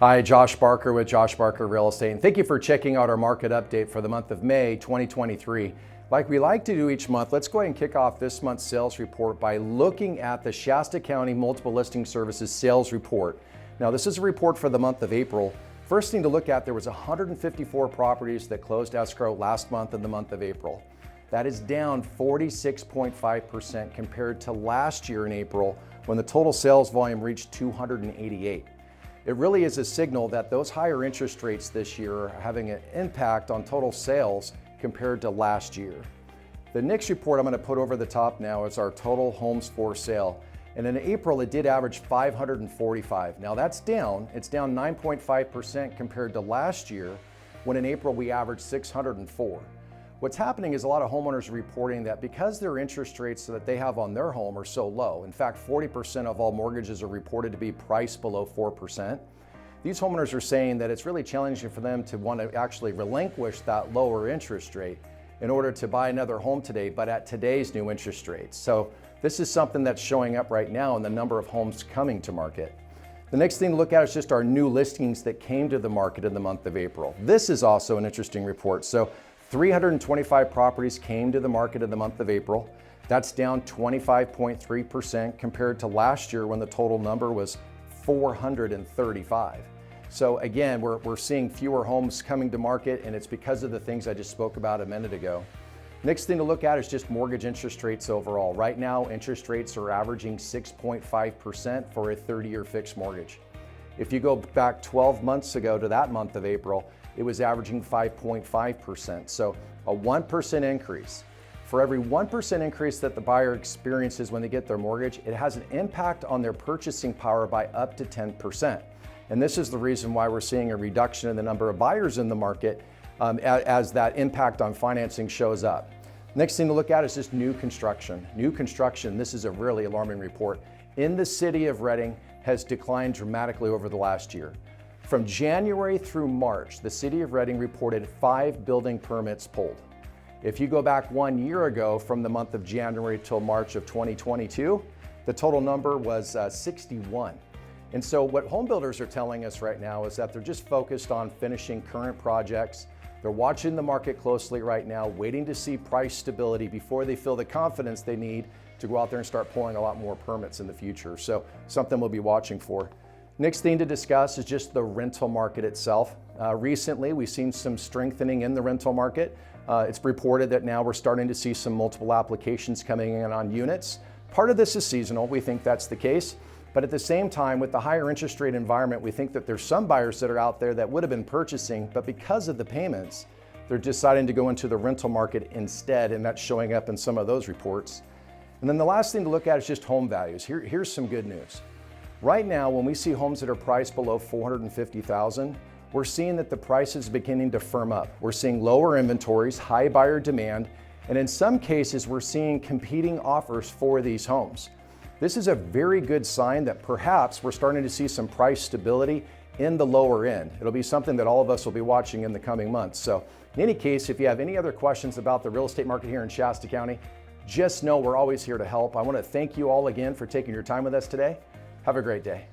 Hi, Josh Barker with Josh Barker Real Estate, and thank you for checking out our market update for the month of May 2023. Like we like to do each month, let's go ahead and kick off this month's sales report by looking at the Shasta County Multiple Listing Services sales report. Now, this is a report for the month of April. First thing to look at, there was 154 properties that closed escrow last month in the month of April. That is down 46.5% compared to last year in April, when the total sales volume reached 288. It really is a signal that those higher interest rates this year are having an impact on total sales compared to last year. The next report I'm going to put over the top now is our total homes for sale. And in April, it did average 545. Now that's down. It's down 9.5% compared to last year, when in April we averaged 604. What's happening is a lot of homeowners are reporting that because their interest rates that they have on their home are so low, in fact 40% of all mortgages are reported to be priced below 4%, these homeowners are saying that it's really challenging for them to want to actually relinquish that lower interest rate in order to buy another home today, but at today's new interest rates. So this is something that's showing up right now in the number of homes coming to market. The next thing to look at is just our new listings that came to the market in the month of April. This is also an interesting report. So 325 properties came to the market in the month of April. That's down 25.3% compared to last year, when the total number was 435. So again, we're seeing fewer homes coming to market, and it's because of the things I just spoke about a minute ago. Next thing to look at is just mortgage interest rates overall. Right now, interest rates are averaging 6.5% for a 30-year fixed mortgage. If you go back 12 months ago to that month of April, it was averaging 5.5%. So a 1% increase. For every 1% increase that the buyer experiences when they get their mortgage, it has an impact on their purchasing power by up to 10%. And this is the reason why we're seeing a reduction in the number of buyers in the market as that impact on financing shows up. Next thing to look at is just new construction. New construction, this is a really alarming report, in the city of Redding has declined dramatically over the last year. From January through March, the city of Redding reported 5 building permits pulled. If you go back 1 year ago, from the month of January till March of 2022, the total number was 61. And so what home builders are telling us right now is that they're just focused on finishing current projects. They're watching the market closely right now, waiting to see price stability before they feel the confidence they need to go out there and start pulling a lot more permits in the future. So something we'll be watching for. Next thing to discuss is just the rental market itself. Recently, we've seen some strengthening in the rental market. It's reported that now we're starting to see some multiple applications coming in on units. Part of this is seasonal. We think that's the case. But at the same time, with the higher interest rate environment, we think that there's some buyers that are out there that would have been purchasing, but because of the payments, they're deciding to go into the rental market instead, and that's showing up in some of those reports. And then the last thing to look at is just home values. Here's some good news. Right now, when we see homes that are priced below $450,000, we're seeing that the price is beginning to firm up. We're seeing lower inventories, high buyer demand, and in some cases, we're seeing competing offers for these homes. This is a very good sign that perhaps we're starting to see some price stability in the lower end. It'll be something that all of us will be watching in the coming months. So in any case, if you have any other questions about the real estate market here in Shasta County, just know we're always here to help. I want to thank you all again for taking your time with us today. Have a great day.